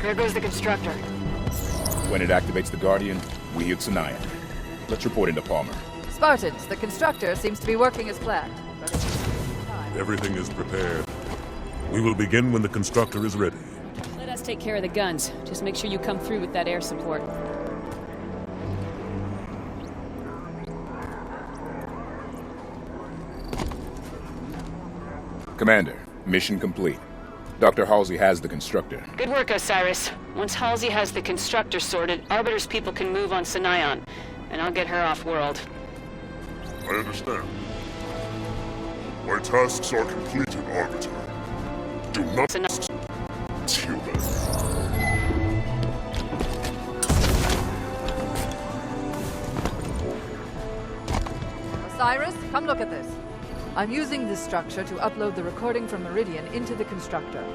There goes the constructor. When it activates the Guardian, we hit Sunaion. Let's report into Palmer. Spartans, the constructor seems to be working as planned. Everything is prepared. We will begin when the constructor is ready. Let us take care of the guns. Just make sure you come through with that air support. Commander, mission complete. Dr. Halsey has the constructor. Good work, Osiris. Once Halsey has the constructor sorted, Arbiter's people can move on Sunaion, and I'll get her off-world. I understand. My tasks are completed, Arbiter. Do not steal them. Osiris, come look at this. I'm using this structure to upload the recording from Meridian into the constructor.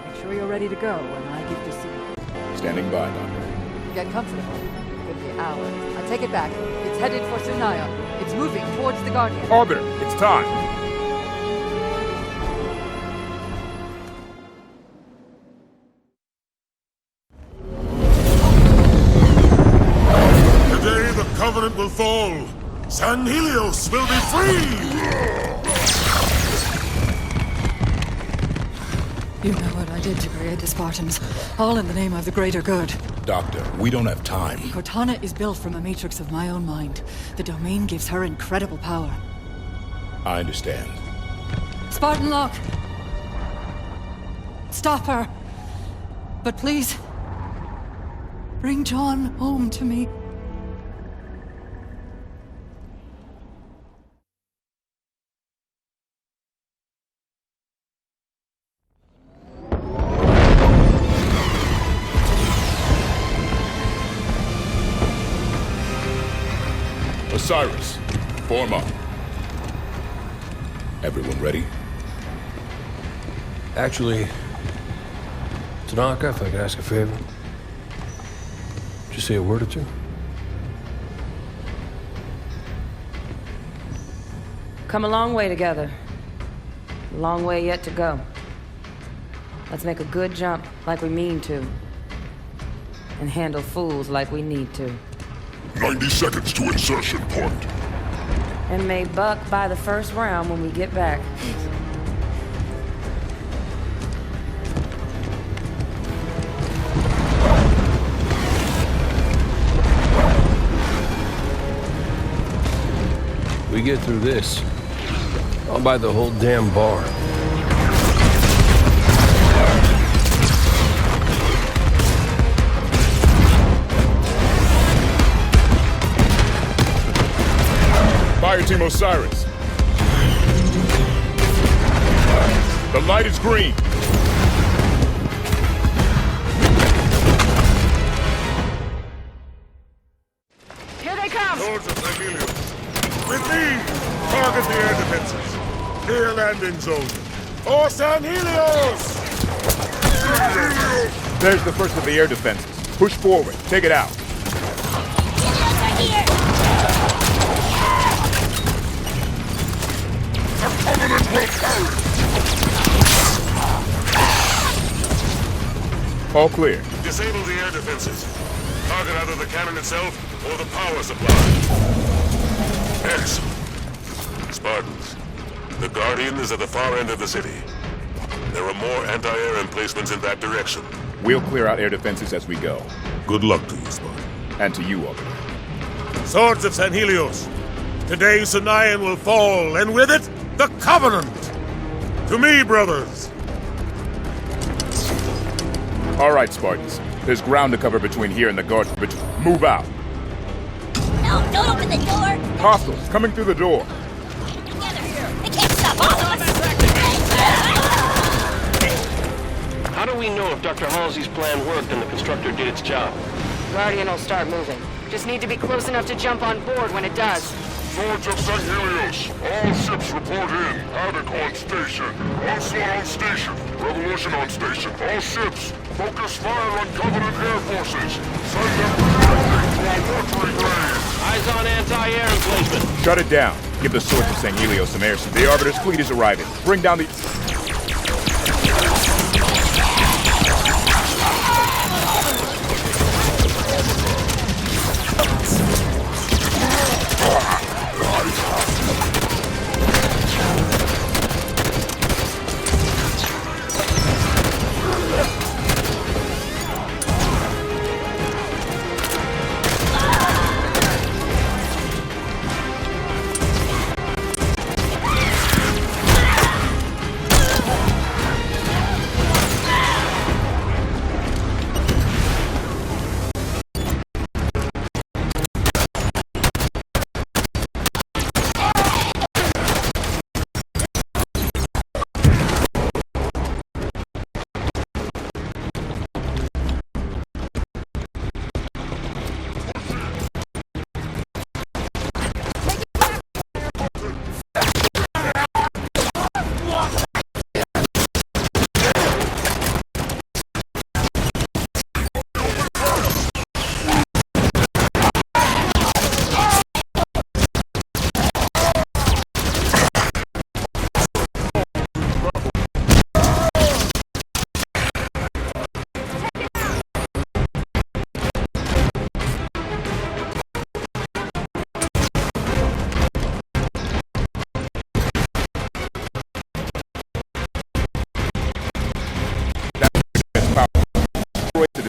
Make sure you're ready to go when I give the signal. Standing by, Doctor. Get comfortable. Could be hours. I take it back. It's headed for Sunaion. It's moving towards the Guardian. Arbiter, it's time! Today the Covenant will fall. San Helios will be free! You know what I did to create the Spartans, all in the name of the greater good. Doctor, we don't have time. Cortana is built from a matrix of my own mind. The domain gives her incredible power. I understand. Spartan Locke! Stop her! But please, bring John home to me. Osiris, form up. Everyone ready? Actually, Tanaka, if I could ask a favor. Just say a word or two. Come a long way together. A long way yet to go. Let's make a good jump like we mean to. And handle fools like we need to. 90 seconds to insertion point. And may buck by the first round when we get back. We get through this, I'll buy the whole damn bar. Fireteam Osiris. The light is green. Here they come! Lords of San Helios. With me, target the air defenses. Clear landing zone. For San Helios! There's the first of the air defenses. Push forward. Take it out. All clear. Disable the air defenses. Target either the cannon itself or the power supply. Excellent. Spartans, the Guardian is at the far end of the city. There are more anti-air emplacements in that direction. We'll clear out air defenses as we go. Good luck to you, Spartan. And to you, Arbiter. Swords of San Helios. Today Sunaion will fall, and with it, the Covenant! To me, brothers! All right, Spartans. There's ground to cover between here and the guard. Move out. No, don't open the door! Hostiles coming through the door. Together here! They can't stop all of us! How do we know if Dr. Halsey's plan worked and the constructor did its job? Guardian will start moving. Just need to be close enough to jump on board when it does. Swords of San Helios, all ships report in. Havoc on station. Onslaught on station. Revolution on station. All ships, focus fire on Covenant air forces. Send them directly to our watering range. Eyes on anti-air emplacement. Shut it down. Give the Swords of San Helios some air. The Arbiter's fleet is arriving. Bring down the...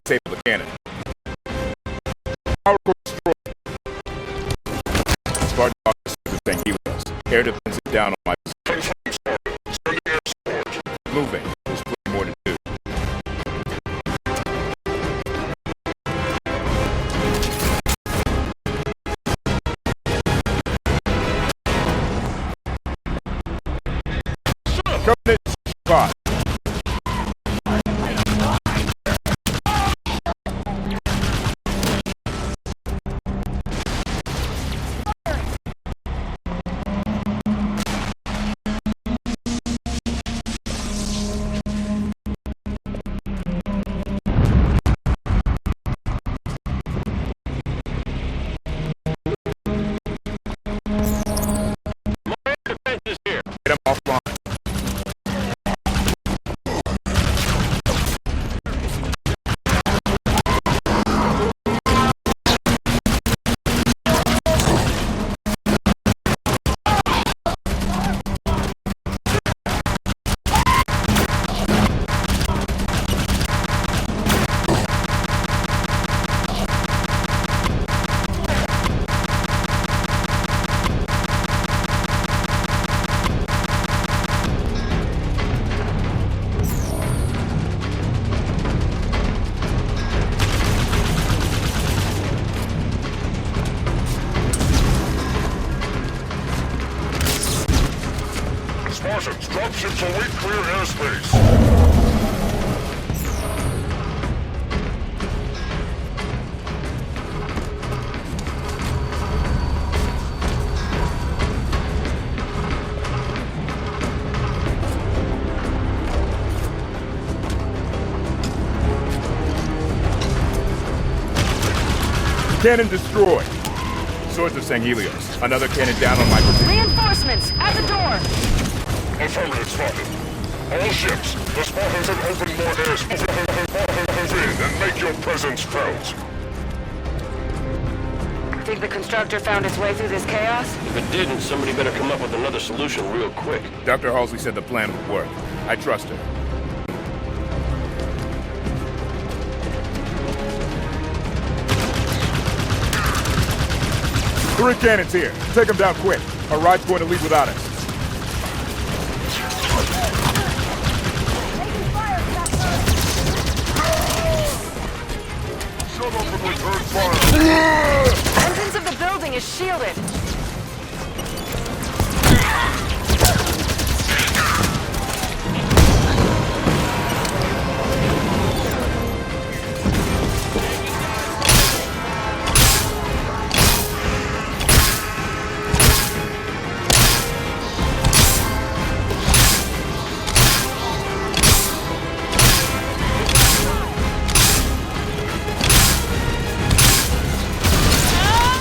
disable the cannon. Power core destroyed. Spartan officer to St. Helios. Air defensive down on my position. Sending air support. Moving. There's plenty more to do. Covenant spot. Defense is here. Get him offline. Spartans, dropships await clear airspace. Cannon destroyed. Swords of St. Helios. Another cannon down on my position. Reinforcements at the door. Affirmative, Spartan. All ships, the Spartans have opened more airspace. Move in and make your presence felt. Think the constructor found its way through this chaos? If it didn't, somebody better come up with another solution real quick. Dr. Halsey said the plan would work. I trust her. Three cannons here. Take them down quick. Our ride's going to leave without us. Shut up and return fire. Entrance of the building is shielded.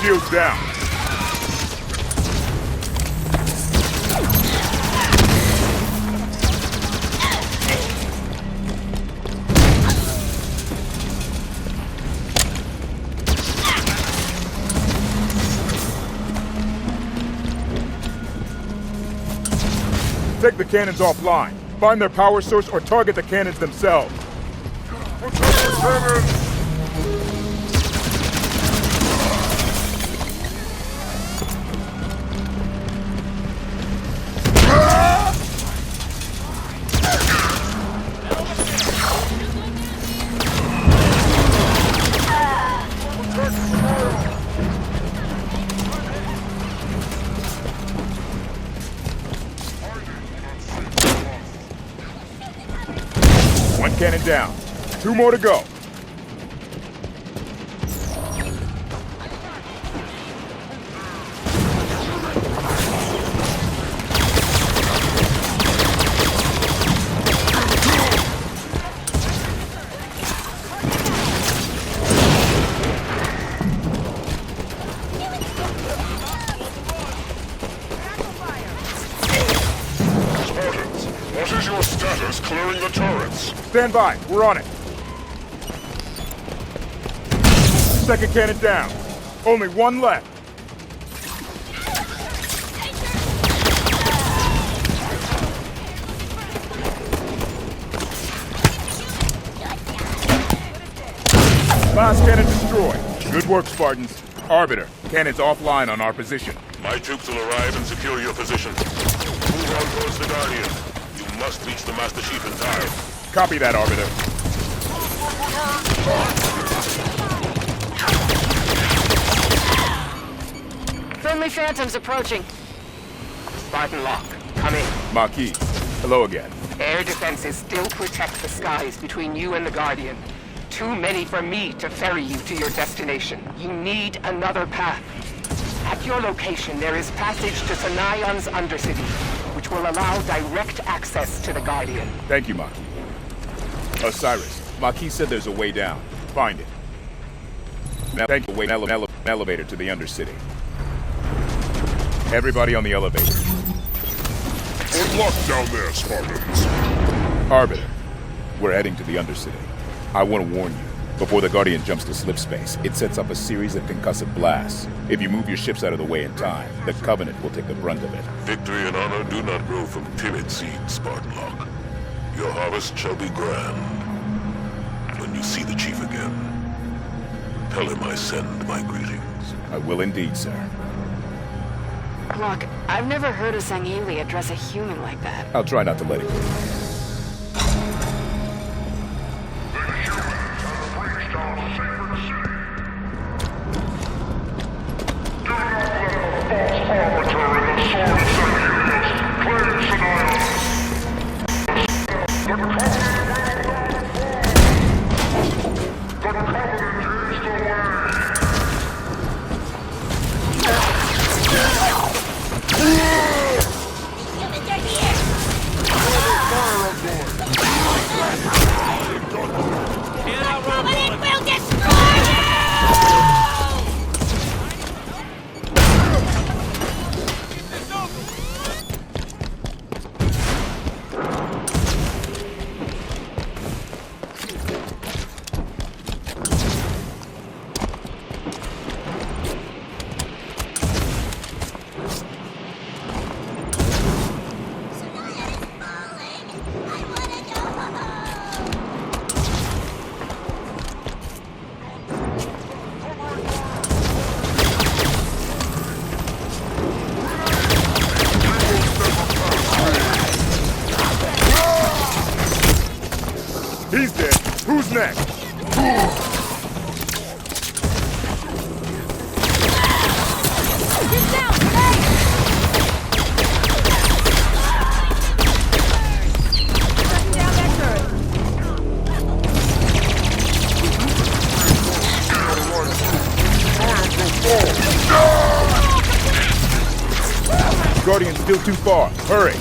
Shields down. Take the cannons offline. Find their power source or target the cannons themselves. Protect the cannons! One cannon down. Two more to go. What is your status clearing the turrets? Stand by. We're on it. Second cannon down. Only one left. Last cannon destroyed. Good work, Spartans. Arbiter, cannons offline on our position. My troops will arrive and secure your position. Move on towards the Guardian. You must reach the Master Chief in time. Copy that, Arbiter. Friendly phantoms approaching. Spartan Locke, come in. Marquis, hello again. Air defenses still protect the skies between you and the Guardian. Too many for me to ferry you to your destination. You need another path. At your location, there is passage to Sunaion's Undercity, which will allow direct access to the Guardian. Thank you, Marquis. Osiris, Marquis said there's a way down. Find it. Now, thank you. Wait, elevator to the Undercity. Everybody on the elevator. Good luck down there, Spartans. Arbiter, we're heading to the Undercity. I want to warn you, before the Guardian jumps to slip space, it sets up a series of concussive blasts. If you move your ships out of the way in time, the Covenant will take the brunt of it. Victory and honor do not grow from timid seeds, Spartan Locke. Your harvest shall be grand. When you see the Chief again, tell him I send my greetings. I will indeed, sir. Locke, I've never heard a Sangheili address a human like that. I'll try not to let it go. He's dead. Who's next? Get down! Hey! Shutting down that turret. Guardian's still too far. Hurry.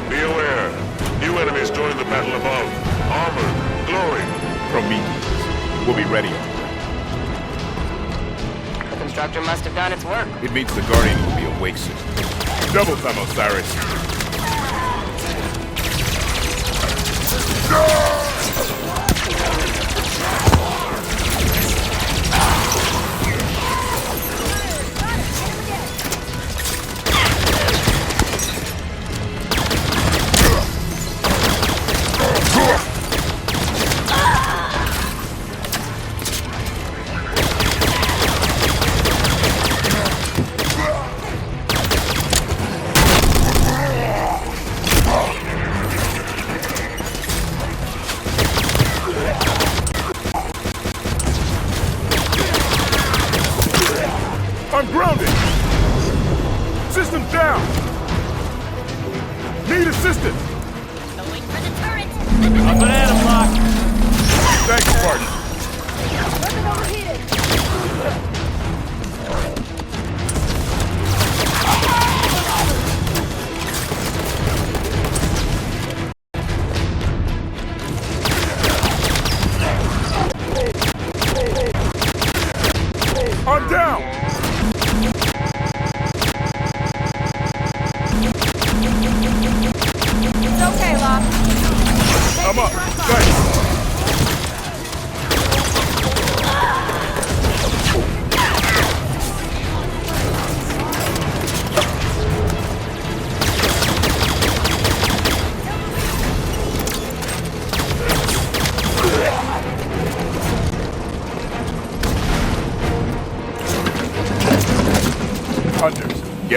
Be aware. New enemies join the battle above. Armored, glowing. Prometheus. We'll be ready. The constructor must have done its work. It means the Guardian will be awake soon. Double time, Osiris.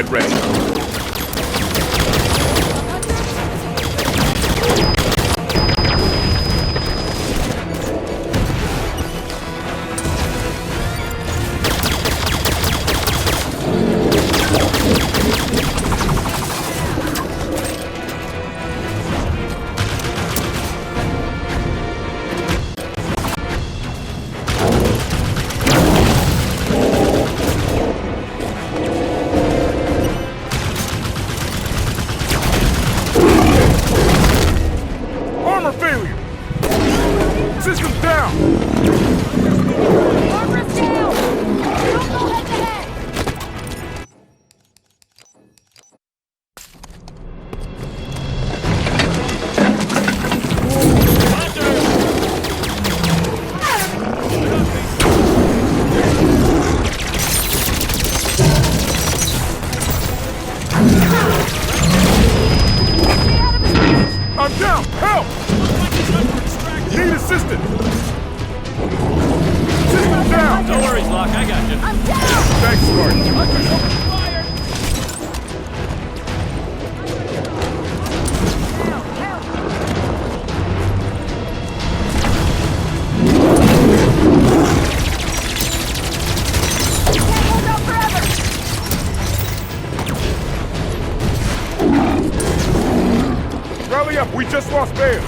Get ready. Armor failure! Systems down! Armor's down! Don't go head to head! I'm down! Help! Need assistance! System down! No worries, Locke. I got you. I'm down! Thanks, Spartan. Can't hold out forever! Rally up! We just lost Bale!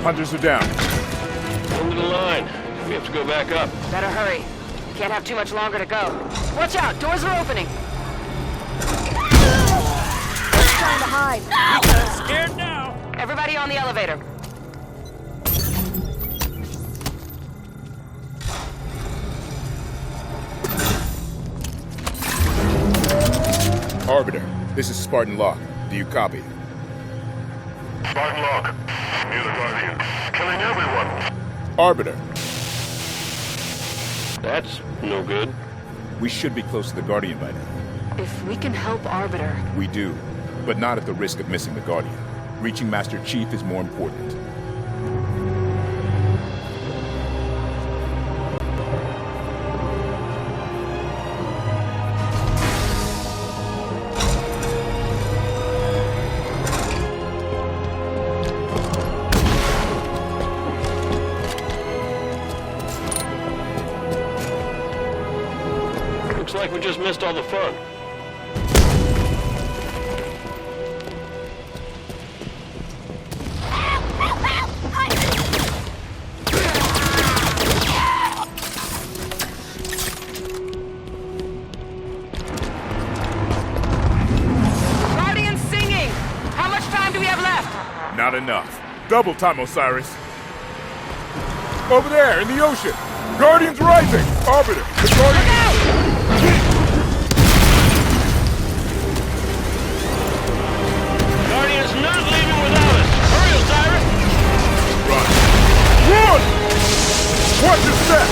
Hunters are down. End of the line. We have to go back up. Better hurry. Can't have too much longer to go. Watch out! Doors are opening! Trying to hide. Scared now. Everybody on the elevator. Arbiter, this is Spartan Locke. Do you copy? Spartan Locke. Near the Guardian. Killing everyone. Arbiter, That's no good. we should be close to the Guardian by now. If we can help Arbiter... We do, but not at the risk of missing the Guardian. Reaching Master Chief is more important. Looks like we just missed all the fun. Guardian singing! How much time do we have left? Not enough. Double time, Osiris. Over there, in the ocean. Guardians rising! Arbiter, the Guardian... Guardian's not leaving without us. Hurry, Osiris! Run! Run! Watch your step!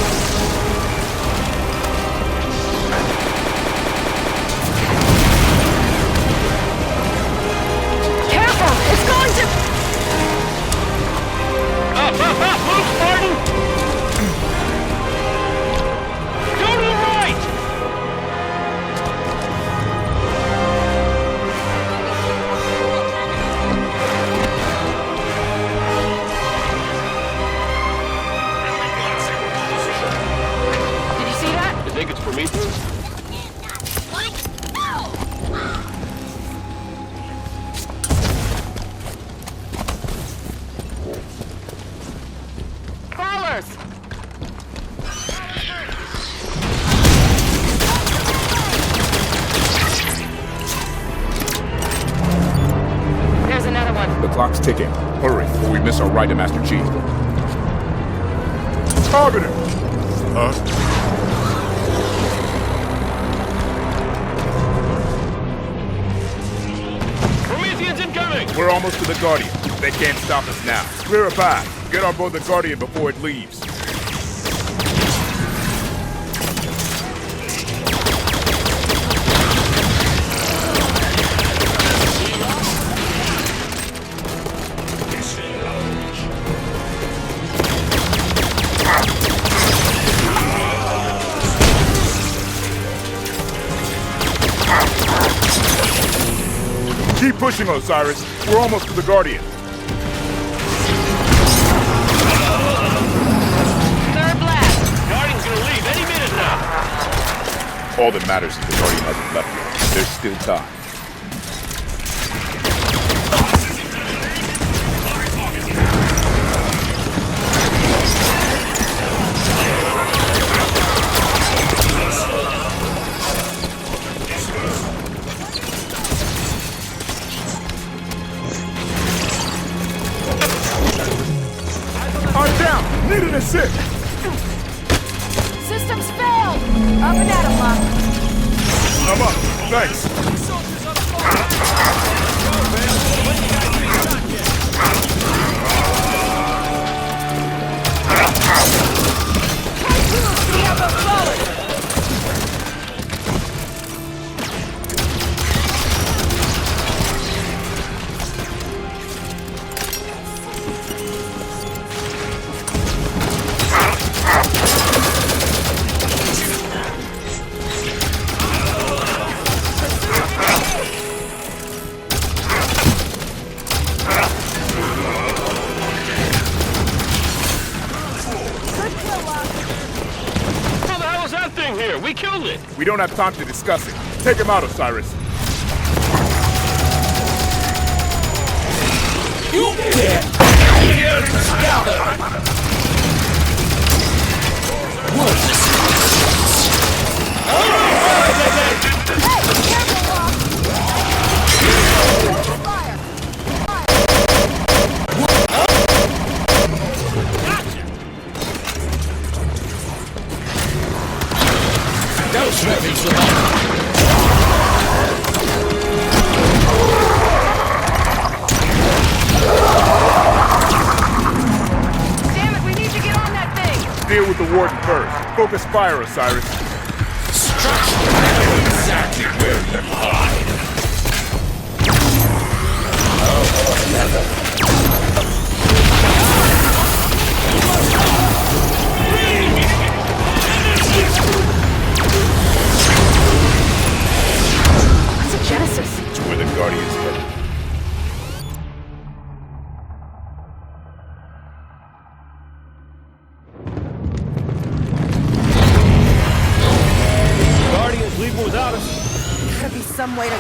Careful! It's going to... Up! Move, Spartan! Go to the right! Clock's ticking. Hurry, or we miss our ride to Master Chief. Target him! Huh? Prometheans incoming! We're almost to the Guardian. They can't stop us now. Clear a path. Get on board the Guardian before it leaves. Keep pushing, Osiris. We're almost to the Guardian. Third blast. Guardian's gonna leave any minute now. All that matters is the Guardian hasn't left yet. There's still time. I'm down! Need an assist! Systems failed! Up and at 'em, Locke. I'm up. Thanks. How the hell is that thing here? We killed it! We don't have time to discuss it. Take him out, Osiris. Damn it, we need to get on that thing! Deal with the warden first. Focus fire, Osiris. Exactly where you hide. What's a Genesis? To where the Guardian's headed. Guardian's leaving without us. Gotta be some way to...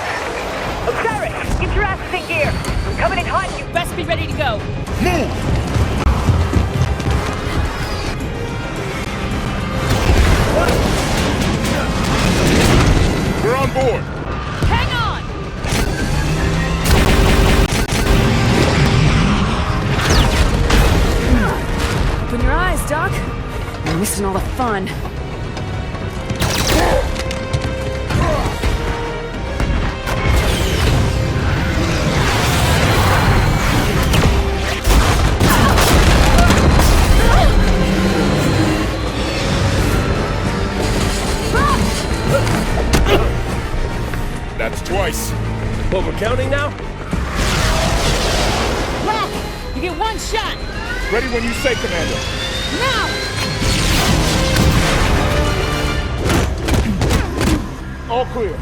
Osiris, get your asses in gear! I'm coming in hot, you best be ready to go! We're on board. Hang on! Open your eyes, Doc. You're missing all the fun. That's twice. But we're counting now? Locke, you get one shot! Ready when you say, Commander. Now! All clear.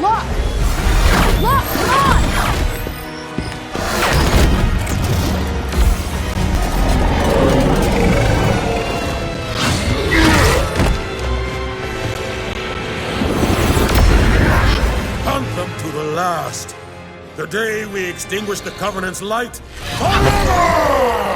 Locke! Locke, come on! Hunt them to the last. The day we extinguish the Covenant's light forever!